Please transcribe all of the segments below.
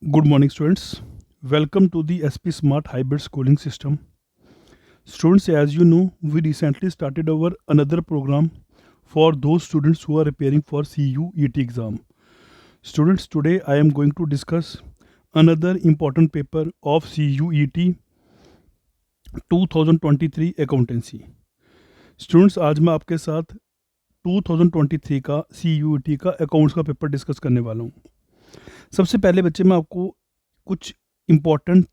Good morning, students. Welcome to the SP Smart Hybrid Schooling System. Students, as you know, we recently started our another program for those students who are preparing for CUET exam. Students, today I am going to discuss another important paper of CUET 2023 Accountancy. Students, आज मैं आपके साथ 2023 का CUET का accounts का paper discuss करने वाला हूँ. सबसे पहले बच्चे मैं आपको कुछ इम्पॉर्टेंट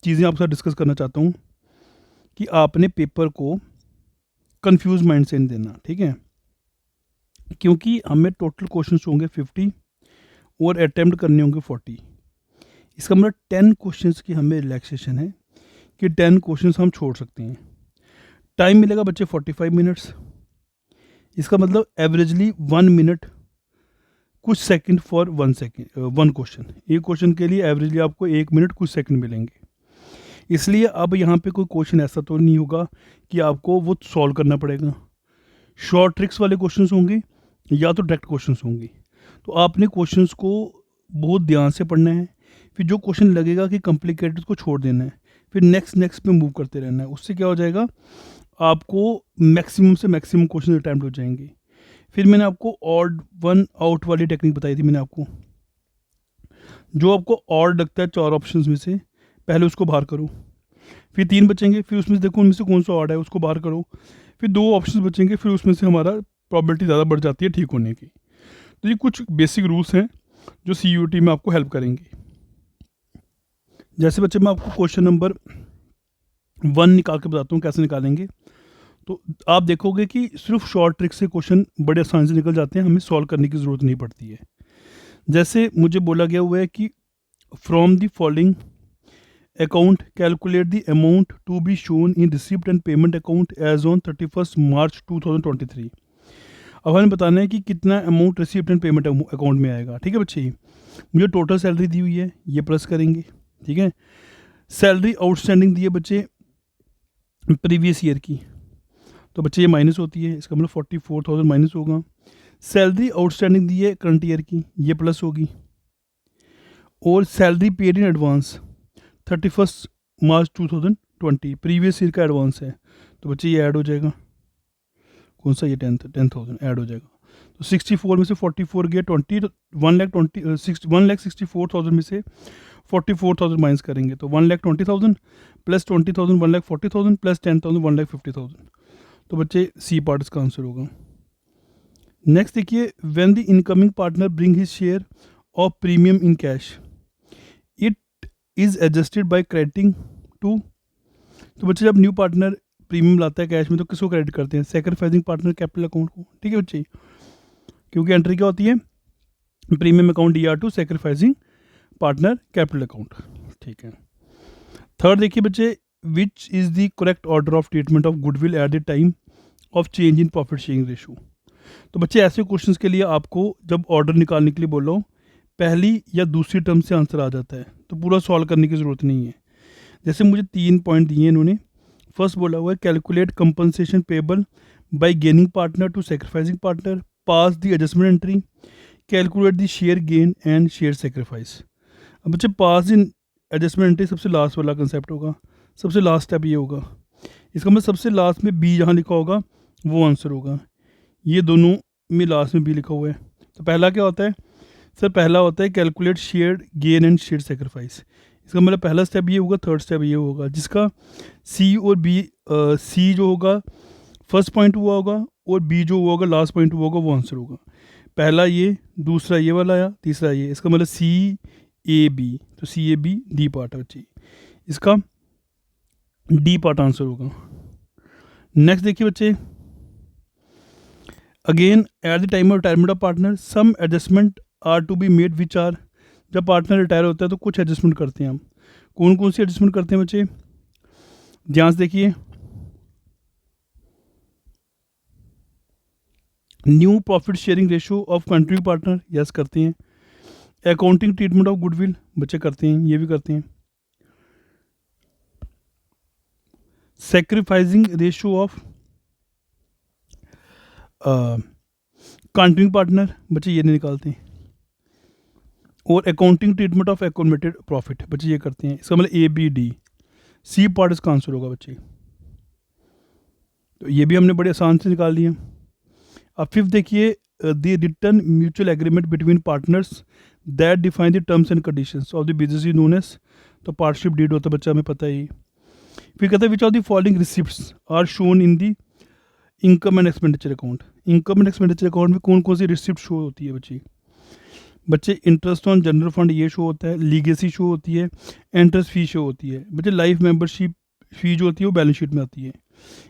चीज़ें आपके साथ डिस्कस करना चाहता हूँ कि आपने पेपर को कंफ्यूज माइंड से नहीं देना, ठीक है, क्योंकि हमें टोटल क्वेश्चंस होंगे 50 और अटैम्प्ट करने होंगे 40. इसका मतलब 10 क्वेश्चंस की हमें रिलैक्सेशन है कि 10 क्वेश्चंस हम छोड़ सकते हैं. टाइम मिलेगा बच्चे 45 मिनट्स. इसका मतलब एवरेजली 1 मिनट कुछ सेकंड फॉर 1 क्वेश्चन. एक क्वेश्चन के लिए एवरेजली आपको 1 मिनट कुछ सेकंड मिलेंगे. इसलिए अब यहाँ पे कोई क्वेश्चन ऐसा तो नहीं होगा कि आपको वो सॉल्व करना पड़ेगा. शॉर्ट ट्रिक्स वाले क्वेश्चंस होंगे या तो डायरेक्ट क्वेश्चंस होंगे. तो आपने क्वेश्चंस को बहुत ध्यान से पढ़ना है. फिर जो क्वेश्चन लगेगा कि कॉम्प्लिकेटेड को छोड़ देना है, फिर नेक्स्ट पे मूव करते रहना है. उससे क्या हो जाएगा, आपको मैक्सिमम से मैक्सिमम क्वेश्चन अटैम्प्ट हो जाएंगे. फिर मैंने आपको ऑड वन आउट वाली टेक्निक बताई थी. मैंने आपको जो आपको ऑड लगता है 4 ऑप्शंस में से पहले उसको बाहर करो, फिर 3 बचेंगे, फिर उसमें से देखो उनमें से कौन सा ऑड है उसको बाहर करो, फिर 2 ऑप्शंस बचेंगे, फिर उसमें से हमारा प्रॉबिलिटी ज़्यादा बढ़ जाती है ठीक होने की. तो ये कुछ बेसिक रूल्स हैं जो CUET में आपको हेल्प करेंगे. जैसे बच्चे मैं आपको क्वेश्चन नंबर 1 निकाल के बताता हूँ कैसे निकालेंगे. तो आप देखोगे कि सिर्फ शॉर्ट ट्रिक से क्वेश्चन बड़े आसानी से निकल जाते हैं, हमें सॉल्व करने की ज़रूरत नहीं पड़ती है. जैसे मुझे बोला गया हुआ है कि from the following account calculate the amount to be shown in receipt and payment account as on 31 March 2023. अब हमें बताना है कि कितना amount receipt and payment account में आएगा. ठीक है बच्चे, मुझे टोटल सैलरी दी हुई है, ये प्लस करेंगे. ठीक है, सैलरी आउटस्टैंडिंग दी है बच्चे प्रीवियस ईयर की, तो बच्चे ये माइनस होती है. इसका मतलब 44,000 माइनस होगा. सैलरी आउटस्टैंडिंग दी है करंट ईयर की, ये प्लस होगी. और salary paid in advance 31 March 2020 previous year का एडवांस है, तो बच्चे ये ऐड हो जाएगा. कौन सा, ये 10,000 ऐड हो जाएगा. तो 64 में से 44 गया 20, 1,64,000 में से 44,000 माइनस करेंगे तो 1,20,000 प्लस 20,000 1,40,000 प्लस 10,000 1,50,000. तो बच्चे सी पार्ट इसका आंसर होगा. नेक्स्ट देखिए, when the incoming partner bring his share of premium in cash it is adjusted by crediting to. तो बच्चे जब न्यू पार्टनर प्रीमियम लाता है कैश में तो किसको क्रेडिट करते हैं, सेक्रीफाइसिंग पार्टनर कैपिटल अकाउंट को. ठीक है बच्चे, क्योंकि एंट्री क्या होती है, premium account ER2 sacrificing partner capital account. ठीक है. थर्ड देखिए बच्चे, which is the correct order of treatment of goodwill eight the time of change in profit sharing ratio. तो बच्चे ऐसे क्वेश्चंस के लिए आपको जब ऑर्डर निकालने के लिए बोल रहा हूँ, पहली या दूसरी टर्म से आंसर आ जाता है तो पूरा सॉल्व करने की ज़रूरत नहीं है. जैसे मुझे 3 पॉइंट दिए इन्होंने. फर्स्ट बोला हुआ है calculate compensation payable by gaining partner to sacrificing partner, pass the adjustment entry, calculate the share gain and share sacrifice. अब बच्चे पास द एडजस्टमेंट एंट्री सबसे लास्ट वाला कंसेप्ट होगा, सबसे लास्ट स्टेप ये होगा. इसका मतलब सबसे लास्ट में बी जहाँ लिखा होगा वो आंसर होगा. ये दोनों में लास्ट में बी लिखा हुआ है. तो पहला क्या होता है सर, पहला होता है calculate share gain and share sacrifice. इसका मतलब पहला स्टेप ये होगा, थर्ड स्टेप ये होगा, जिसका सी और बी, सी जो होगा फर्स्ट पॉइंट हुआ होगा और बी जो हुआ होगा लास्ट पॉइंट हुआ होगा वो आंसर होगा. पहला ये, दूसरा ये वाला आया, तीसरा ये. इसका मतलब CAB, तो CAB डी पार्ट है बच्चे, इसका डी पार्ट आंसर होगा. नेक्स्ट देखिए बच्चे, again at the time of retirement of partner some adjustment are to be made which are. जब पार्टनर रिटायर होता है तो कुछ एडजस्टमेंट करते हैं हम. कौन कौन सी एडजस्टमेंट करते हैं बच्चे, ध्यान से देखिए. New profit sharing ratio of country partner, yes करते हैं. अकाउंटिंग ट्रीटमेंट ऑफ गुडविल, बच्चे करते हैं, ये भी करते हैं. Sacrificing ratio of country partner, बच्चे ये नहीं निकालते हैं. और accounting treatment of accumulated profit बच्चे ये करते हैं, इसका मतलब A B D, C part इसका आंसर होगा बच्चे। तो ये भी हमने बड़े आसान से निकाल दिया। अब फिफ्थ देखिए, the written mutual agreement between partners that define the terms and conditions of the business is known as, तो पार्टनरशिप डीड होता है बच्चा, हमें पता ही। फिर कहते हैं which of the following receipts are shown in the income and expenditure account. Income and expenditure account में कौन कौन सी रिसिप्ट शो होती है बच्चे? इंटरेस्ट ऑन जनरल फंड ये शो होता है, लीगेसी शो होती है, इंटरेस्ट फी शो होती है बच्चे। लाइफ मेंबरशिप फी जो होती है वो बैलेंस शीट में आती है।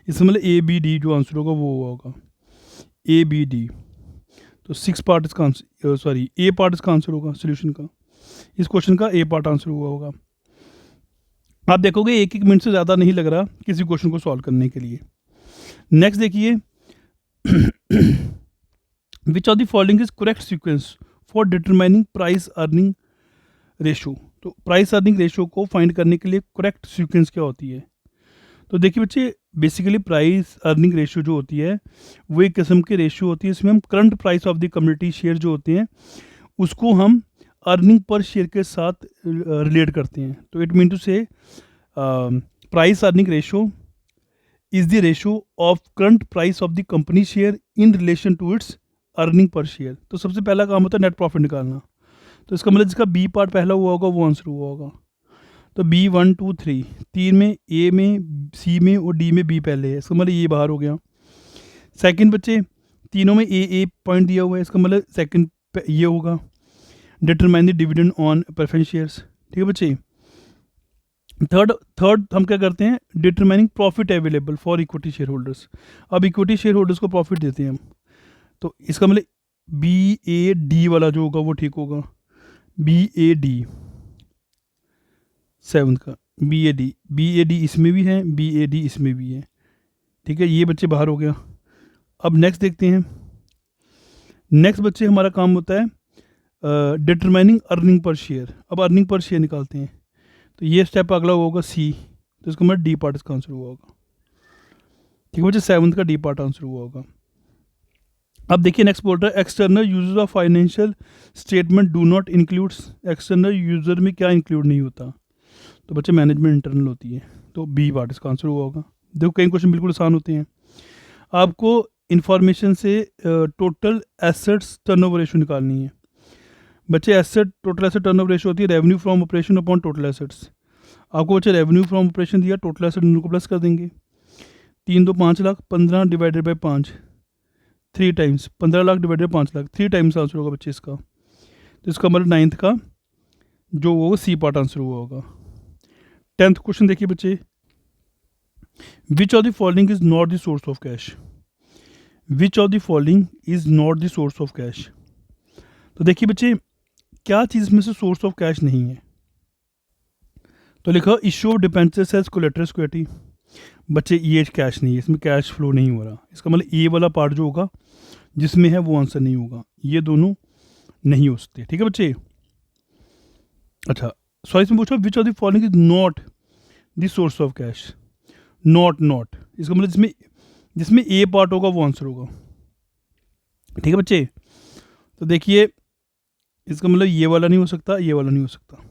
इसमें मतलब ए बी डी जो आंसर होगा वो होगा ए बी डी। तो सिक्स पार्ट इसका आंसर, सॉरी ए पार्ट इसका आंसर होगा सोल्यूशन का। इस क्वेश्चन का ए पार्ट आंसर हुआ होगा। आप देखोगे एक एक मिनट से ज़्यादा नहीं लग रहा किसी क्वेश्चन को सॉल्व करने के लिए। नेक्स्ट देखिए, विच of the following is correct sequence for determining price earning ratio. तो प्राइस अर्निंग रेशो को फाइंड करने के लिए करेक्ट सीक्वेंस क्या होती है? तो देखिए बच्चे, बेसिकली प्राइस अर्निंग रेशो जो होती है वो एक किस्म की रेशो होती है, इसमें हम current price of the community share जो होते हैं उसको हम अर्निंग पर शेयर के साथ रिलेट करते हैं। तो it mean to say price earning ratio is the ratio of current price of the company share in relation to its earning per share. तो सबसे पहला काम होता है नेट प्रॉफिट निकालना। तो इसका मतलब जिसका बी पार्ट पहला हुआ होगा वो आंसर हुआ होगा। तो बी 1 2 3 तीन में, ए में, सी में और डी में बी पहले है, इसका मतलब ये बाहर हो गया। सेकंड बच्चे, तीनों में ए पॉइंट दिया हुआ है, इसका मतलब सेकंड ये होगा। Determine the dividend on preference shares, ठीक है बच्चे। थर्ड हम क्या करते हैं, determining profit available for equity share holders. अब इक्विटी शेयर होल्डर्स को प्रॉफिट देते हैं हम, तो इसका मतलब बी ए डी वाला जो होगा वो ठीक होगा। बी ए डी सेवन्थ का बी ए डी इसमें भी है, बी ए डी इसमें भी है, ठीक है। ये बच्चे बाहर हो गया। अब नेक्स्ट देखते हैं। नेक्स्ट बच्चे हमारा काम होता है डिटरमाइनिंग अर्निंग पर शेयर। अब अर्निंग पर शेयर निकालते हैं, तो ये स्टेप अगला होगा सी, तो इसका मतलब डी पार्ट इसका आंसर हुआ होगा, ठीक है बच्चे। सेवन्थ का डी पार्ट आंसर हुआ होगा। अब देखिए नेक्स्ट बोल रहा है external user of financial statement do not includes. External user में क्या इंक्लूड नहीं होता? तो बच्चे मैनेजमेंट इंटरनल होती है, तो बी पार्ट इसका आंसर हुआ होगा। देखो कई क्वेश्चन बिल्कुल आसान होते हैं। आपको इन्फॉर्मेशन से टोटल एसेट्स टर्नओवर रेशो निकालनी है बच्चे। Asset total asset turnover ratio होती है revenue from operation upon total assets. आपको बच्चे रेवेन्यू फ्रॉम ऑपरेशन दिया, टोटल एसेट को प्लस कर देंगे। 3 2 5 lakh, 15 divided by 5, 3 times 15 lakh divided 5 lakh, 3 times answer होगा बच्चे इसका। तो इसका मतलब 9th का जो होगा सी पार्ट आंसर हुआ होगा। 10th क्वेश्चन देखिए बच्चे, विच of the following is not the source of cash. Which of the following is not the source of cash. तो देखिए बच्चे, क्या चीज़ में से सोर्स ऑफ कैश नहीं है? तो लिखा issue of debentures as collateral security. बच्चे ये कैश नहीं है, इसमें कैश फ्लो नहीं हो रहा। इसका मतलब ए वाला पार्ट जो होगा जिसमें है वो आंसर नहीं होगा, ये दोनों नहीं हो सकते, ठीक है बच्चे। अच्छा सॉरी, इसमें पूछा विच of the following is not the source of cash. Not इसका मतलब जिसमें ए पार्ट होगा वो आंसर होगा, ठीक है बच्चे। तो देखिए इसका मतलब ये वाला नहीं हो सकता, ये वाला नहीं हो सकता।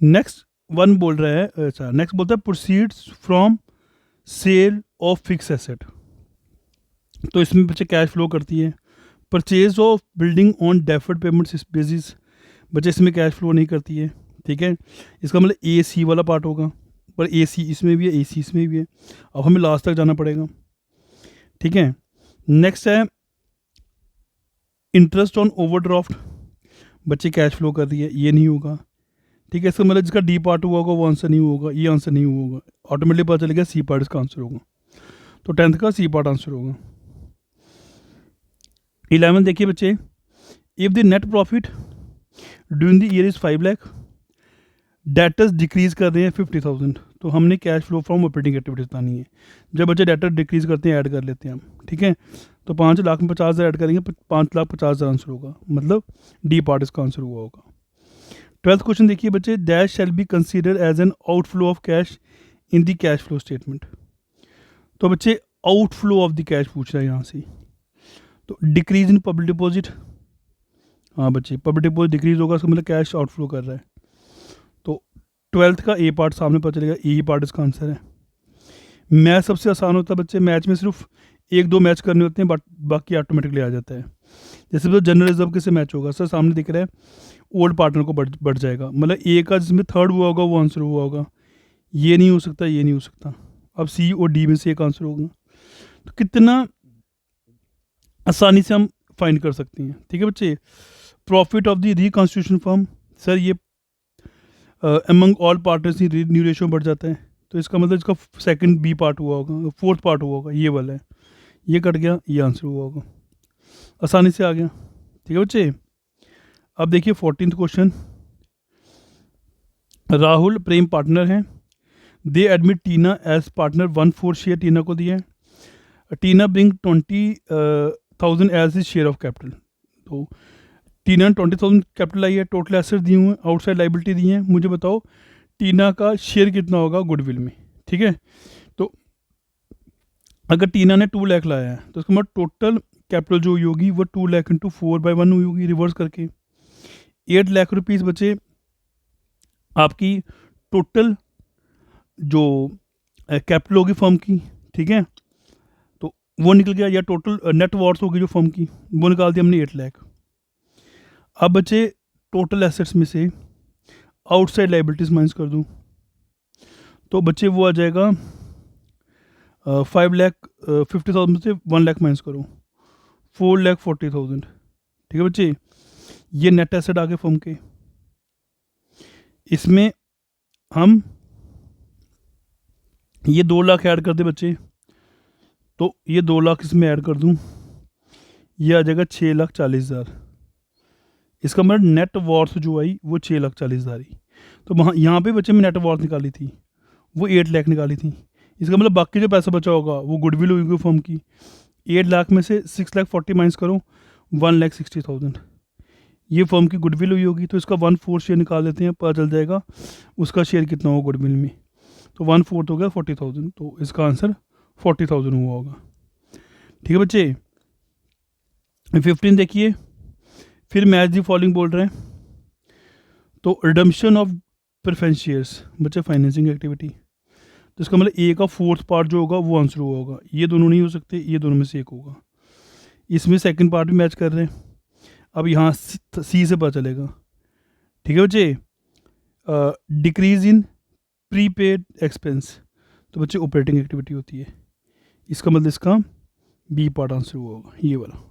नेक्स्ट वन बोल रहा है, अच्छा नेक्स्ट बोलता है proceeds from sale of fix asset. तो इसमें बच्चे कैश फ्लो करती है। Purchase of building on deferred payment basis, बच्चे इसमें कैश फ्लो नहीं करती है, ठीक है। इसका मतलब ए सी वाला पार्ट होगा, पर ए सी इसमें भी है, ए सी इसमें भी है। अब हमें लास्ट तक जाना पड़ेगा, ठीक है। नेक्स्ट है इंटरेस्ट ऑन ओवरड्राफ्ट, बच्चे कैश फ्लो कर रही है, ये नहीं होगा, ठीक है। इसका मतलब जिसका डी पार्ट हुआ होगा वो आंसर नहीं होगा, ये आंसर नहीं होगा, ऑटोमेटिकली पता चलेगा सी पार्ट इसका आंसर होगा। तो 10th का सी पार्ट आंसर होगा। 11 देखिए बच्चे, if the net profit during the year is 5 lakh, debtors decrease कर रहे हैं 50,000, तो हमने cash flow from operating activities बतानी है। जब बच्चे डेटर डिक्रीज करते हैं ऐड कर लेते हैं हम, ठीक है। तो 5 लाख में 50,000 ऐड करेंगे, 5,50,000 आंसर होगा, मतलब डी पार्ट इसका आंसर हुआ होगा। 12th क्वेश्चन देखिए बच्चे, dash shall be consider as an outflow of cash in the cash flow statement. तो बच्चे आउटफ्लो ऑफ द कैश पूछ रहा है यहाँ से, तो डिक्रीज इन पब्लिक डिपॉजिट, हाँ बच्चे, पब्लिक डिपॉजिट डिक्रीज होगा, इसका मतलब कैश आउटफ्लो कर रहा है। तो 12th का ए पार्ट सामने पता चलेगा, यही पार्ट इसका आंसर है। मैच सबसे आसान होता है बच्चे, मैच में सिर्फ 1-2 मैच करने होते हैं, बट बाकी ऑटोमेटिकली आ जाता है। जैसे तो जनरल रिजर्व किससे मैच होगा सर, सामने दिख रहा है ओल्ड पार्टनर को बढ़ जाएगा, मतलब ए का जिसमें थर्ड हुआ होगा वो आंसर हुआ होगा, ये नहीं हो सकता, ये नहीं हो सकता। अब सी और डी में से एक आंसर होगा। तो कितना आसानी से हम फाइंड कर सकते हैं। ठीक है बच्चे, profit of the reconstitution firm, sir ये अमंग ऑल पार्टनर्स की न्यू रेशियो बढ़ जाता है, तो इसका मतलब इसका सेकंड बी पार्ट हुआ होगा, फोर्थ पार्ट हुआ होगा, ये वाला है, ये कट गया, ये आंसर हुआ होगा, आसानी से आ गया। ठीक है बच्चे, अब देखिए 14th question. Rahul Prem partner हैं, they admit Tina as partner, 1/4 share Tina को दिया है। Tina bring 20,000 as is share of capital, तो टीना ने 20,000 कैपिटल आई है, टोटल एसेट दिए हुए हैं, आउटसाइड लाइबिलिटी दी है, मुझे बताओ टीना का शेयर कितना होगा गुडविल में। ठीक है, तो अगर टीना ने 2 लाख लाया है तो उसके बाद टोटल कैपिटल जो हुई होगी वो 2 लाख इंटू 4/1 हुई होगी, रिवर्स करके 8 लाख रुपीज़ बचे आपकी टोटल जो कैपिटल होगी फर्म की। ठीक है, तो वो निकल गया, या टोटल नेट वॉर्थ होगी जो फर्म की, वो निकाल दिया हमने 8 लाख। अब बचे टोटल एसेट्स में से आउटसाइड लाइबिलिटीज माइनस कर दूं, तो बच्चे वो आ जाएगा 5,50,000 में से 1 लाख माइनस करो, 4,40,000। ठीक है बच्चे, ये नेट एसेट आ गए फर्म के। इसमें हम ये 2 लाख ऐड कर दे बच्चे, तो ये 2 लाख इसमें ऐड कर दूं, ये आ जाएगा 6,40,000। इसका मतलब नेट वॉर्थ जो आई वो 6,40,000 आई। तो वहाँ यहाँ पे बच्चे में नेट वॉर्थ निकाली थी वो 8 लाख निकाली थी, इसका मतलब बाकी जो पैसा बचा होगा वो गुडविल होगी फर्म की। 8 लाख में से 6,40,000 माइनस करो, 1,60,000 ये फर्म की गुडविल हुई होगी, तो इसका 1/4 शेयर निकाल देते हैं, पता चल जाएगा उसका शेयर कितना होगा गुडविल में। तो 1/4 हो गया 40,000, तो इसका आंसर 40,000 हुआ होगा। ठीक है बच्चे, 15 देखिए, फिर मैच दी फॉलोइंग बोल रहे हैं, तो रिडम्पशन ऑफ प्रेफरेंस शेयर्स बच्चे फाइनेंसिंग एक्टिविटी, तो इसका मतलब ए का 4th पार्ट जो होगा वो आंसर हुआ होगा, ये दोनों नहीं हो सकते, ये दोनों में से एक होगा। इसमें सेकंड पार्ट भी मैच कर रहे हैं, अब यहाँ सी से पता चलेगा। ठीक है बच्चे, डिक्रीज इन प्रीपेड एक्सपेंस, तो बच्चे ऑपरेटिंग एक्टिविटी होती है, इसका मतलब इसका बी पार्ट आंसर हुआ होगा, ये वाला।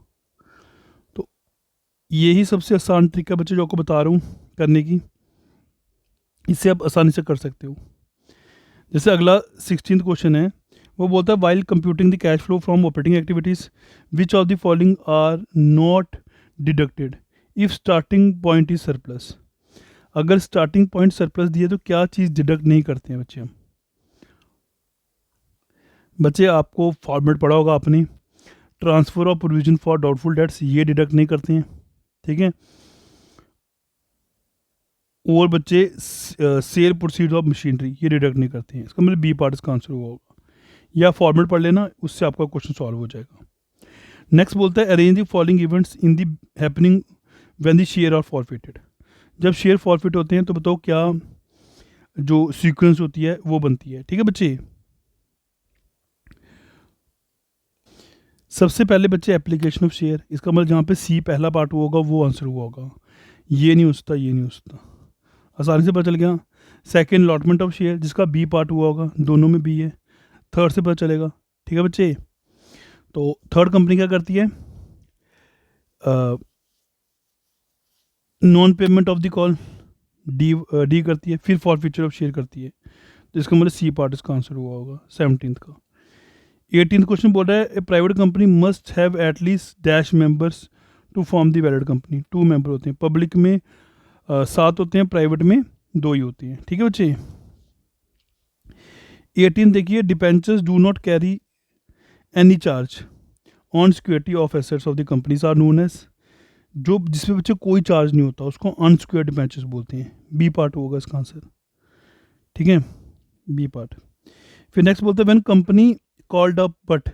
तो यही सबसे आसान तरीका बच्चे जो आपको बता रहा हूँ करने की, इससे आप आसानी से कर सकते हो। जैसे अगला 16th क्वेश्चन है, वो बोलता है while computing the cash flow from operating activities which of the following are not deducted if starting point is surplus. अगर स्टार्टिंग पॉइंट सरप्लस दिए तो क्या चीज़ डिडक्ट नहीं करते हैं बच्चे हम। बच्चे आपको फॉर्मेट पढ़ा होगा आपने, transfer of provision for doubtful debts, ये डिडक्ट नहीं करते हैं। ठीक है, और बच्चे सेल प्रोसीड ऑफ मशीनरी, ये डिडक्ट नहीं करते हैं, इसका मतलब बी पार्ट इसका आंसर हुआ होगा, या फॉर्मेट पढ़ लेना, उससे आपका क्वेश्चन सॉल्व हो जाएगा। नेक्स्ट बोलता है arrange the following events in the happening when the share are forfeited. जब शेयर फॉरफिट होते हैं तो बताओ क्या जो सीक्वेंस होती है वो बनती है। ठीक है बच्चे, सबसे पहले बच्चे एप्लीकेशन ऑफ शेयर, इसका मतलब जहाँ पे सी पहला पार्ट हुआ होगा वो आंसर हुआ होगा, ये नहीं हो सकता, ये नहीं हो सकता, आसानी से पता चल गया। सेकेंड अलॉटमेंट ऑफ शेयर, जिसका बी पार्ट हुआ होगा, दोनों में बी है, थर्ड से पता चलेगा। ठीक है बच्चे, तो थर्ड कंपनी क्या करती है, non payment of the call, D करती है, फिर फॉरफीचर ऑफ शेयर करती है, तो इसका मतलब सी पार्ट इसका आंसर हुआ होगा 17th का। 18th क्वेश्चन बोल रहा है a private company must have at least dash members to form the valid company. 2 member होते हैं, पब्लिक में 7 होते हैं, प्राइवेट में 2 ही होते हैं। ठीक है बच्चे, 18 देखिए, debentures do not carry any charge on security of assets of the companies are known as, जो जिसमें बच्चे कोई चार्ज नहीं होता उसको अनसिक्योर्ड डिपेंचर्स बोलते हैं, बी पार्ट होगा इसका आंसर। ठीक है, बी पार्ट। फिर नेक्स्ट बोलते हैं when company called up but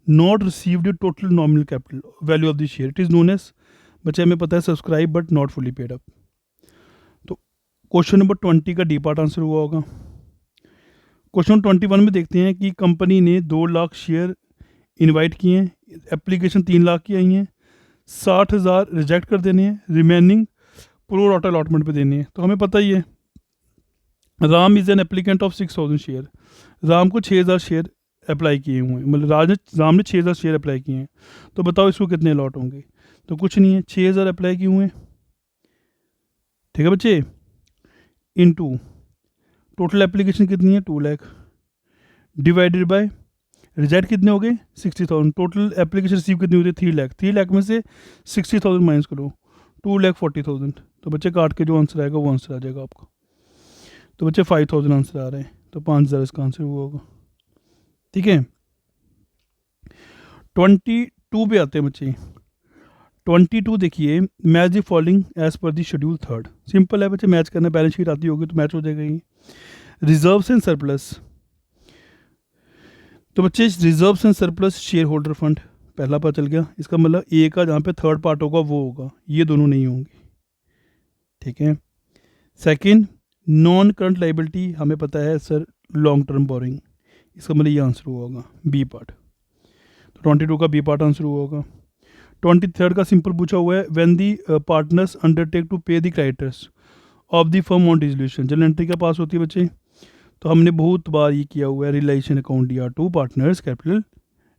not received total nominal capital value of the share, it is known as, बच्चे हमें पता है subscribe but not fully paid up. तो क्वेश्चन नंबर 20 का डी पार्ट आंसर हुआ होगा। क्वेश्चन 21 में देखते हैं कि कंपनी ने 2 लाख शेयर इनवाइट किए हैं, एप्लीकेशन 3 लाख की आई हैं, 60,000 रिजेक्ट कर देने हैं, रिमेनिंग प्रो रॉटा अलॉटमेंट पे देने हैं। तो हमें पता ही है Ram is an applicant of 6,000 share, Ram को 6,000 शेयर अप्लाई किए हुए हैं, मतलब राम ने 6,000 शेयर अप्लाई किए हैं। तो बताओ इसको कितने अलॉट होंगे। तो कुछ नहीं है, 6,000 अप्लाई किए हुए हैं, ठीक है बच्चे, इनटू टोटल एप्लीकेशन कितनी है 2 लाख, डिवाइडेड बाय रिजेक्ट कितने हो गए 60,000, टोटल एप्लीकेशन रिसीव कितनी होती है 3 लाख, 3 लाख में से 60,000 माइनस करो 2,40,000। तो बच्चे काट के जो आंसर आएगा वो आंसर आ जाएगा आपका। तो बच्चे 5,000 आंसर आ रहे हैं, तो 5,000 इसका आंसर हुआ होगा, ठीक है। 22 पे आते हैं बच्चे। 22 देखिए, match the following as per the schedule 3। Simple है बच्चे, मैच करना, बैलेंस शीट आती होगी तो मैच हो जाएगा ये। रिजर्व्स एंड सरप्लस, तो बच्चे reserves and surplus share holder fund पहला पता चल गया। इसका मतलब ए का जहाँ पे थर्ड पार्ट होगा वो होगा, ये दोनों नहीं होंगे, ठीक है। सेकंड, नॉन करंट लाइबिलिटी हमें पता है सर लॉन्ग टर्म बोरिंग, इसका मतलब ये आंसर हुआ होगा बी पार्ट। तो 22 का बी पार्ट आंसर हुआ होगा। 23 का सिंपल पूछा हुआ है, when the partners undertake to pay the creditors of the firm on dissolution, journal entry क्या पास होती है बच्चे। तो हमने बहुत बार ये किया हुआ है, रिलेशन अकाउंट दिया टू पार्टनर्स कैपिटल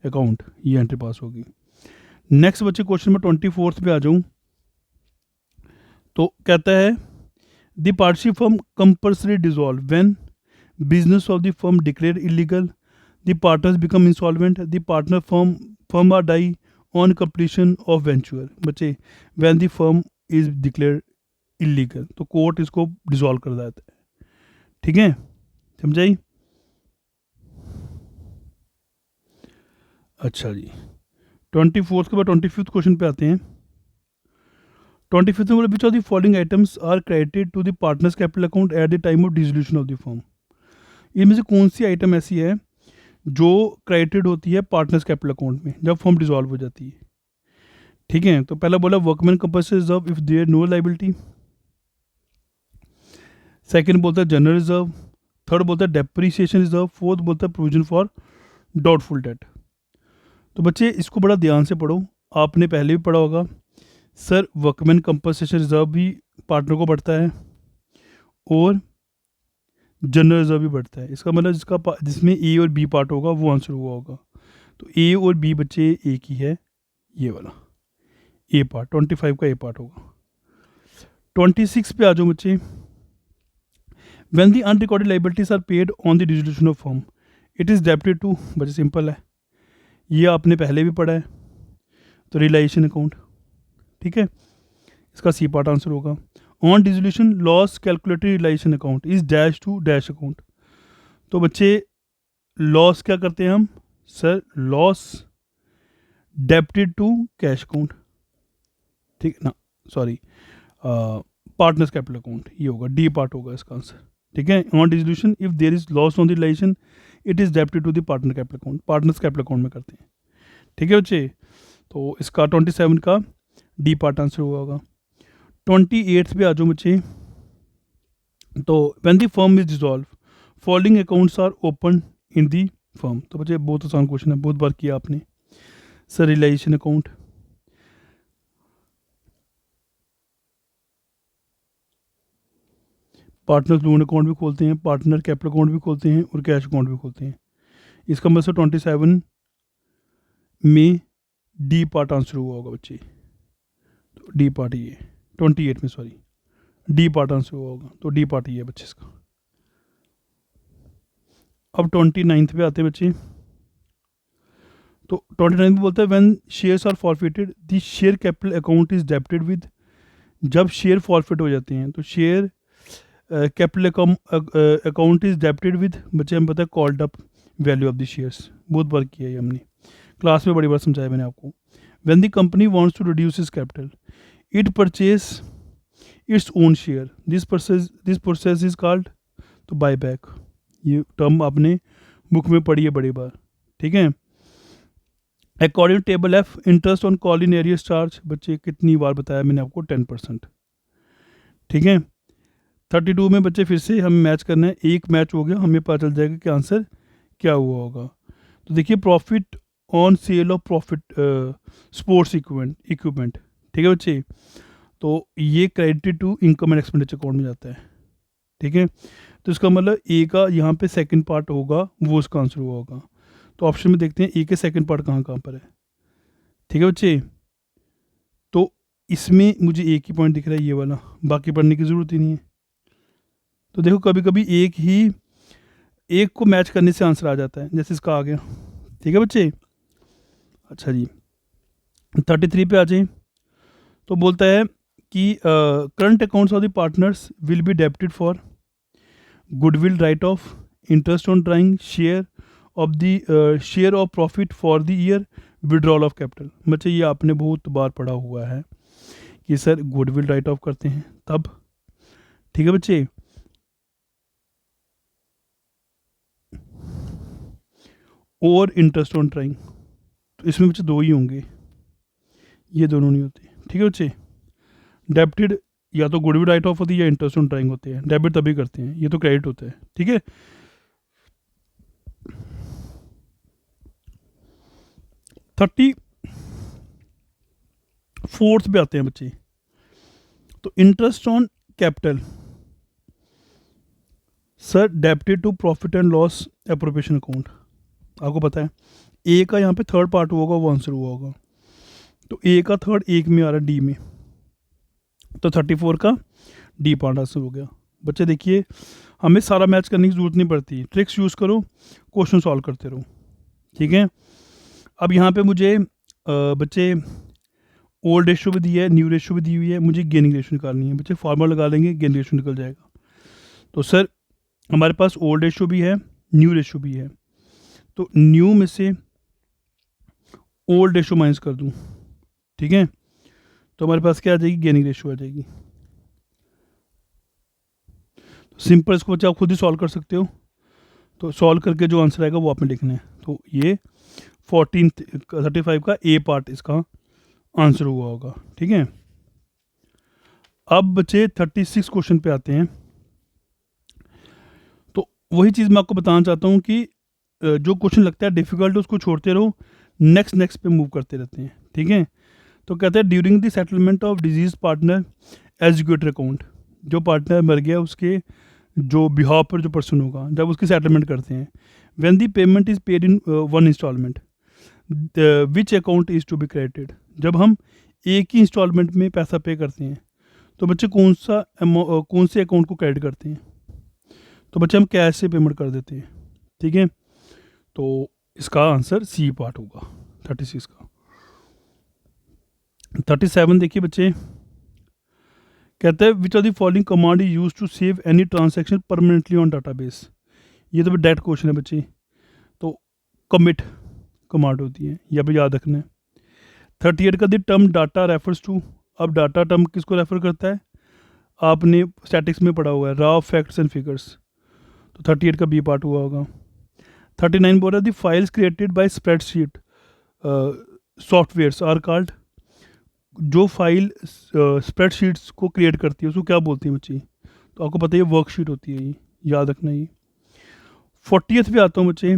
अकाउंट, ये एंट्री पास होगी। नेक्स्ट बच्चे क्वेश्चन नंबर 24 पे आ जाऊँ, तो कहता है the partnership firm compulsory dissolve when business of the firm declare illegal, the partners become insolvent, the partner firm or die on completion of venture. बच्चे when the firm is declare illegal, तो court इसको dissolve कर देता है, ठीक है, समझाई। अच्छा जी, 24 के बाद 25 क्वेश्चन पे आते हैं। 25 में बोले which of the following items are credited to the partners capital account at the time of dissolution of the firm. इनमें से कौन सी आइटम ऐसी है जो क्रेडिटेड होती है पार्टनर्स कैपिटल अकाउंट में जब फर्म डिसॉल्व हो जाती है, ठीक है। तो पहला बोला workman compulsory reserve if there no liability, second बोलता है जनरल रिजर्व, थर्ड बोलता है डेप्रिसिएशन रिजर्व, फोर्थ बोलता है प्रोविजन फॉर डाउटफुल डेट। तो बच्चे इसको बड़ा ध्यान से पढ़ो, आपने पहले भी पढ़ा होगा सर, वर्कमैन कंपनसेशन रिजर्व भी पार्टनर को बढ़ता है और जनरल रिजर्व भी बढ़ता है। इसका मतलब जिसमें ए और बी पार्ट होगा वो आंसर हुआ होगा। तो ए और बी बच्चे एक ही है, ये वाला ए पार्ट 25 का ए पार्ट होगा। 26 पे आ जाओ बच्चे, when the unrecorded liabilities are paid on the dissolution of firm it is debited to, बच्चे सिंपल है, ये आपने पहले भी पढ़ा है, तो रिलाइजेशन अकाउंट, ठीक है, इसका सी पार्ट आंसर होगा। On dissolution loss calculatory realisation account is dash to dash account. तो बच्चे लॉस क्या करते हैं हम sir, loss debited to cash account, ठीक है ना, सॉरी पार्टनर्स कैपिटल अकाउंट, ये होगा डी पार्ट होगा इसका आंसर, ठीक है। On dissolution if there is loss on the realisation it is debited to the partner capital account, partners capital account में करते हैं, ठीक है बच्चे। तो इसका 27 का डी पार्ट आंसर हुआ होगा। 28 पे आ जाओ बच्चे, तो when the firm is dissolve following accounts are open in the firm. तो बच्चे बहुत आसान क्वेश्चन है, बहुत बार किया आपने sir, realisation account, partner loan account भी खोलते हैं, पार्टनर कैपिटल अकाउंट भी खोलते हैं और कैश अकाउंट भी खोलते हैं। इसका मतलब 27 में डी पार्ट आंसर हुआ होगा बच्चे, तो डी पार्ट ये 28 में, सॉरी डी पार्ट आंसर हुआ होगा, तो डी पार्ट ये है बच्चे इसका। अब 29 पे आते हैं बच्चे, तो 29 में बोलता है when shares are forfeited the share capital account is debited with, जब शेयर फॉरफिट हो जाते हैं तो share capital account is debited with, बच्चे हमें पता है called up value of the shares, बहुत बार किया है हमने क्लास में, बड़ी बार समझाया मैंने आपको। When the company wants to reduce its capital it purchase its own share, this process is called, तो बाय बैक, ये टर्म आपने बुक में पढ़ी है बड़ी बार, ठीक है। According table F interest on call in arrears charge, बच्चे कितनी बार बताया मैंने आपको, 10%। ठीक है, 32 में बच्चे फिर से हमें मैच करना है, एक मैच हो गया, हमें पता चल जाएगा कि आंसर क्या हुआ होगा। तो देखिए profit on sale of profit sports equipment, ठीक है बच्चे, तो ये credited to income and expenditure account में जाता है। ठीक है, तो इसका मतलब ए का यहाँ पे सेकंड पार्ट होगा, वो उसका आंसर हुआ होगा। तो ऑप्शन में देखते हैं ए के सेकंड पार्ट कहाँ कहाँ पर है। ठीक है बच्चे, तो इसमें मुझे एक ही पॉइंट दिख रहा है, ये वाला, बाकी पढ़ने की ज़रूरत ही नहीं है। तो देखो कभी कभी एक को मैच करने से आंसर आ जाता है, जैसे इसका आ गया। ठीक है बच्चे, अच्छा जी 33 पे आ जाए। तो बोलता है कि current accounts of the partners will be debited for goodwill right of, interest on drawing, share of profit for the year, withdrawal of capital. बच्चे ये आपने बहुत बार पढ़ा हुआ है कि सर गुडविल राइट ऑफ करते हैं तब। ठीक है बच्चे, और इंटरेस्ट ऑन ड्राइंग, तो इसमें बच्चे दो ही होंगे, ये दोनों नहीं होते। ठीक है बच्चे, डेबिटेड या तो गुडविल राइट ऑफ होती है या इंटरेस्ट ऑन ड्राइंग होते हैं, डेबिट तभी करते हैं, ये तो क्रेडिट होता है। ठीक है, 34th पे आते हैं बच्चे। तो interest on capital sir debited to profit and loss appropriation account, आपको पता है ए का यहाँ पे थर्ड पार्ट हुआ होगा, वो आंसर हुआ होगा। तो ए का थर्ड एक में आ रहा है, डी में, तो 34 का डी पार्ट आंसर हो गया। बच्चे देखिए हमें सारा मैच करने की जरूरत नहीं पड़ती, ट्रिक्स यूज़ करो, क्वेश्चन सॉल्व करते रहो। ठीक है, अब यहाँ पे मुझे बच्चे ओल्ड रेशो भी दिया है, न्यू रेशो भी दी हुई है, मुझे गेनिंग रेशो निकालनी है। बच्चे फार्मूला लगा लेंगे, गेनिंग रेशो निकल जाएगा। तो सर हमारे पास ओल्ड रेशो भी है, न्यू रेशो भी है, तो न्यू में से ओल्ड रेशो माइनस कर दूं। ठीक है, तो हमारे पास क्या आ जाएगी, गेनिंग रेशो आ जाएगी। तो सिंपल इसको बच्चे आप खुद ही सॉल्व कर सकते हो, तो सॉल्व करके जो आंसर आएगा वो आपने लिखना है। तो ये 35 का ए पार्ट इसका आंसर हुआ होगा। ठीक है, अब बच्चे 36 क्वेश्चन पे आते हैं। तो वही चीज़ मैं आपको बताना चाहता हूँ कि जो क्वेश्चन लगता है डिफिकल्ट उसको छोड़ते रहो, नेक्स्ट पे मूव करते रहते हैं। ठीक है, तो कहते हैं during the settlement of disease partner executor account, जो पार्टनर मर गया उसके जो बिहाव पर जो पर्सन होगा, जब उसकी सेटलमेंट करते हैं, when the payment is paid in one instalment, which account is to be credited, जब हम एक ही इंस्टॉलमेंट में पैसा पे करते हैं तो बच्चे कौन से अकाउंट को क्रेडिट करते हैं। तो बच्चे हम कैश से पेमेंट कर देते हैं। ठीक है, तो इसका आंसर सी पार्ट होगा 36 का। 37 देखिए बच्चे, कहते हैं which are the following command is use to save any transaction permanently on database. ये तो डायरेक्ट क्वेश्चन है बच्चे, तो कमिट कमांड होती है, यह भी याद रखना है। 38 का the term data refers to, अब डाटा टर्म किसको रेफर करता है, आपने स्टैटिक्स में पढ़ा हुआ है, रॉ फैक्ट्स एंड फिगर्स, तो 38 का बी पार्ट हुआ होगा। 39 बोल रहा है the files created by spreadsheet softwares are called, जो फाइल स्प्रेडशीट्स को क्रिएट करती है उसको क्या बोलती है बच्ची, तो आपको पता है ये वर्कशीट होती है, ये याद रखना। ये 40th पे आता हूँ बच्चे,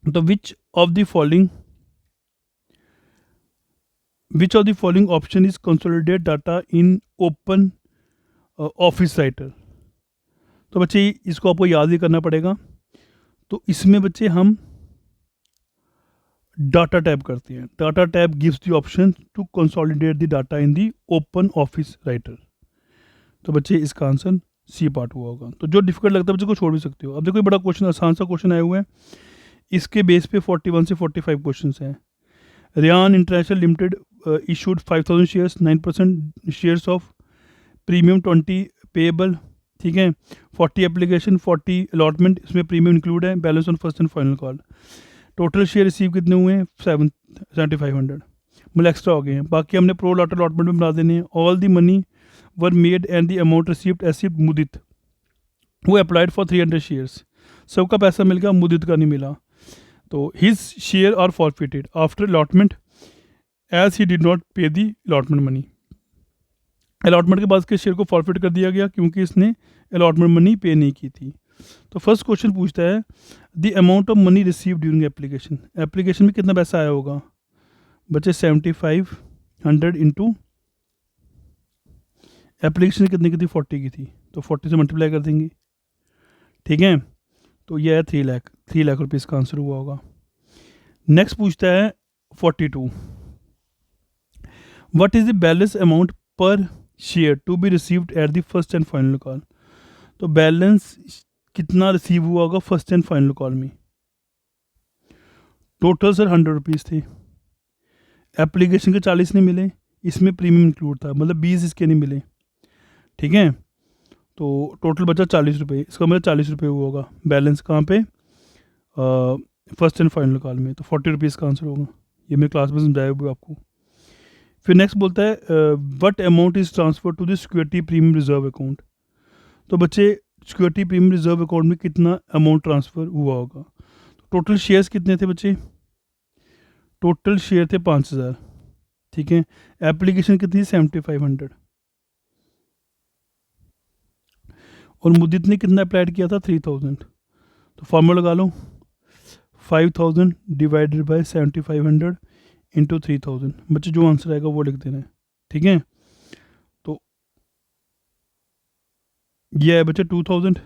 तो विच of the following option is consolidate data in open office writer. तो बच्चे इसको आपको याद ही करना पड़ेगा। तो इसमें बच्चे हम डाटा टैब करते हैं, data tab gives the option to consolidate the data in the open office writer. तो बच्चे इसका आंसर सी पार्ट हुआ होगा। तो जो डिफिकल्ट लगता है बच्चे को छोड़ भी सकते हो। अब देखो ये बड़ा क्वेश्चन, आसान सा क्वेश्चन आया हुआ है, इसके बेस पे 41 से 45 क्वेश्चन हैं। Ryan international limited issued 5000 shares, 9% shares of premium 20 payable. ठीक है, 40 एप्लीकेशन 40 अलॉटमेंट, इसमें प्रीमियम इंक्लूड है, balance on first and final call. Total share receive कितने हुए हैं 7500, मतलब एक्स्ट्रा हो गए हैं। बाकी हमने प्रो लॉट अलॉटमेंट में बना देने हैं। All the money were made and the amount received एसिड मुदित, वो अप्लाइड फॉर 300 शेयर्स, सबका पैसा मिल गया, मुदित का नहीं मिला। तो his share are forfeited after allotment as he did not pay the allotment money. Allotment के बाद इसके शेयर को फॉरफिट कर दिया गया क्योंकि इसने अलॉटमेंट मनी पे नहीं की थी। तो फर्स्ट क्वेश्चन पूछता है the amount of money receive during application. Application में कितना पैसा आया होगा बच्चे 7500 इंटू एप्लीकेशन कितने की थी 40 की थी, तो 40 से मल्टीप्लाई कर देंगे, ठीक है। तो यह है 3 लाख रुपये इसका आंसर हुआ होगा। नेक्स्ट पूछता है 42 what is the balance amount per share to be received at the first and final call. तो बैलेंस कितना रिसीव हुआ होगा फर्स्ट एंड फाइनल कॉल में। टोटल सर 100 रुपीज़ थे, एप्लीकेशन के 40 नहीं मिले, इसमें प्रीमियम इंक्लूड था, मतलब 20 इसके नहीं मिले, ठीक है। तो टोटल बचा 40 रुपये, इसका मतलब 40 रुपये हुआ होगा बैलेंस कहाँ पे फर्स्ट एंड फाइनल कॉल में। तो 40 रुपीज़ का आंसर होगा, ये मेरे क्लास में समझाया हुआ आपको। फिर नेक्स्ट बोलता है what amount is transfer to the security premium reserve account. तो बच्चे सिक्योरिटी प्रीमियम रिजर्व अकाउंट में कितना अमाउंट ट्रांसफ़र हुआ होगा। टोटल शेयर्स कितने थे बच्चे, टोटल शेयर थे 5000, ठीक है। एप्लीकेशन कितनी 7500 और मुद्दित ने कितना अप्लाइड किया था 3000। तो फॉर्मूला लगा लो 5000 डिवाइडेड बाय 7500 इंटू 3000। बच्चे जो आंसर आएगा वो लिख देना है, ठीक है। तो ये है बच्चे 2000,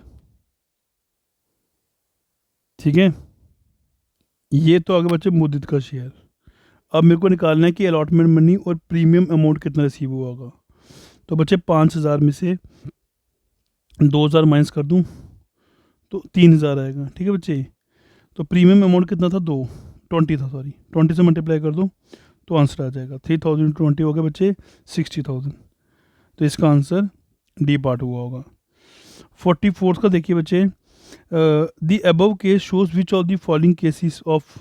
ठीक है। ये तो आगे बच्चे मुद्दित का शेयर। अब मेरे को निकालना है कि अलॉटमेंट मनी और प्रीमियम अमाउंट कितना रिसीव हुआ होगा। तो बच्चे 5000 में से 2000 माइनस कर दूं तो 3000 आएगा, ठीक है बच्चे। तो प्रीमियम अमाउंट कितना था 20 था, सॉरी 20 से मल्टीप्लाई कर दूं तो आंसर आ जाएगा 3000 20 हो गया बच्चे 60,000। तो इसका आंसर डी पार्ट हुआ होगा। 44 का देखिए बच्चे the above case shows which of the following cases of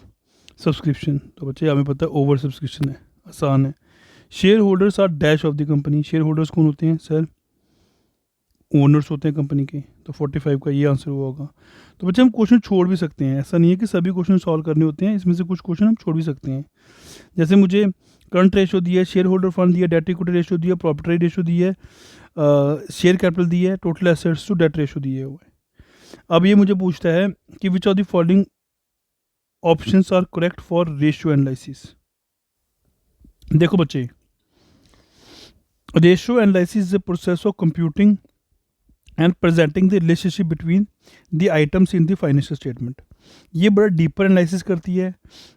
subscription. तो बच्चे हमें पता है ओवर सब्सक्रिप्शन है, आसान है। Share holders are dash of the company. Share holders कौन होते हैं सर, ओनर्स होते हैं कंपनी के। तो 45 का ये आंसर हुआ होगा। तो बच्चे हम क्वेश्चन छोड़ भी सकते हैं, ऐसा नहीं है कि सभी क्वेश्चन सॉल्व करने होते हैं, इसमें से कुछ क्वेश्चन हम छोड़ भी सकते हैं। जैसे मुझे करंट रेशो दिया है, शेयर होल्डर फंड दिया, डेट इक्विटी रेशो दिया, प्रॉपर्टी रेशो दी है, शेयर कैपिटल दी है, total assets to debt ratio दिए हुए। अब ये मुझे पूछता है कि which of the following options are correct for ratio analysis. देखो बच्चे, ratio analysis is a process of computing and presenting the relationship between the items in the financial statement. ये बड़ा डीपर एनालिसिस करती है,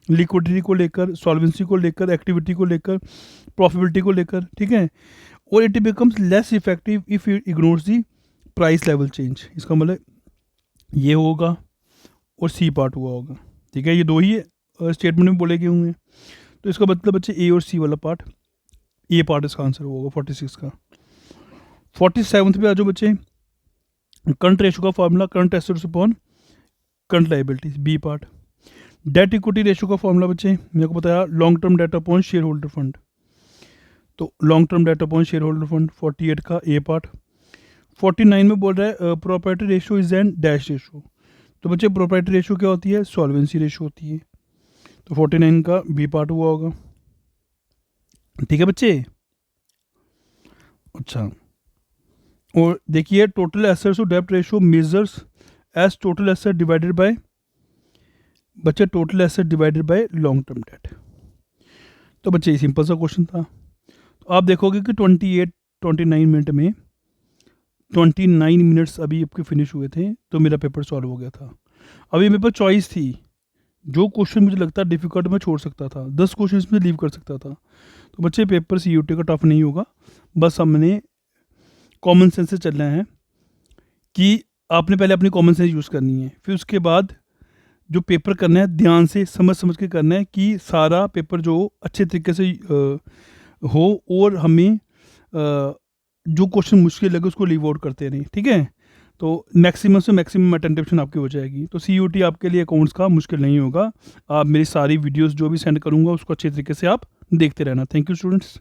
लिक्विडिटी को लेकर, solvency को लेकर, एक्टिविटी को लेकर, प्रॉफिटेबिलिटी को लेकर, ठीक है। और it becomes less effective if it ignores the price level change. इसका मतलब ये होगा और सी पार्ट हुआ होगा, ठीक है। ये दो ही स्टेटमेंट में बोले गए होंगे, तो इसका मतलब बच्चे ए और सी वाला पार्ट, ए पार्ट इसका आंसर होगा 46 का। 47 पे आ जाओ बच्चे, करंट रेशो का formula current assets upon current liabilities, B part. Debt equity ratio का फॉर्मूला बच्चे मेरे को बताया long term debt upon share holder fund. तो long term debt upon share holder fund 48 का ए पार्ट। 49 में बोल रहा है property ratio is an dash ratio. तो बच्चे प्रॉपर्टी रेशो क्या होती है, सॉल्वेंसी रेशो होती है। तो 49 का बी पार्ट हुआ होगा, ठीक है बच्चे। अच्छा, और देखिए टोटल एसेट्स टू डेब्ट ratio measures as total asset divided by, बच्चे total asset divided by long term debt. तो बच्चे सिंपल सा क्वेश्चन था। तो आप देखोगे कि 29 मिनट में 29 मिनट्स अभी आपके फिनिश हुए थे, तो मेरा पेपर सॉल्व हो गया था। अभी मेरे पास चॉइस थी, जो क्वेश्चन मुझे लगता है डिफिकल्ट मैं छोड़ सकता था, 10 क्वेश्चन इसमें लीव कर सकता था। तो बच्चे पेपर CUT का टफ नहीं होगा, बस हमने कॉमन सेंस से चलना है कि आपने पहले अपनी कॉमन सेंस यूज़ करनी है, फिर उसके बाद जो पेपर करना है ध्यान से समझ के करना है कि सारा पेपर जो अच्छे तरीके से हो और हमें जो क्वेश्चन मुश्किल लगे उसको लीव आउट करते रहें, ठीक है। तो मैक्सिमम से मैक्सिमम अटेंप्शन आपकी हो जाएगी। तो CUT आपके लिए अकाउंट्स का मुश्किल नहीं होगा। आप मेरी सारी वीडियोस जो भी सेंड करूँगा उसको अच्छे तरीके से आप देखते रहना। Thank you students.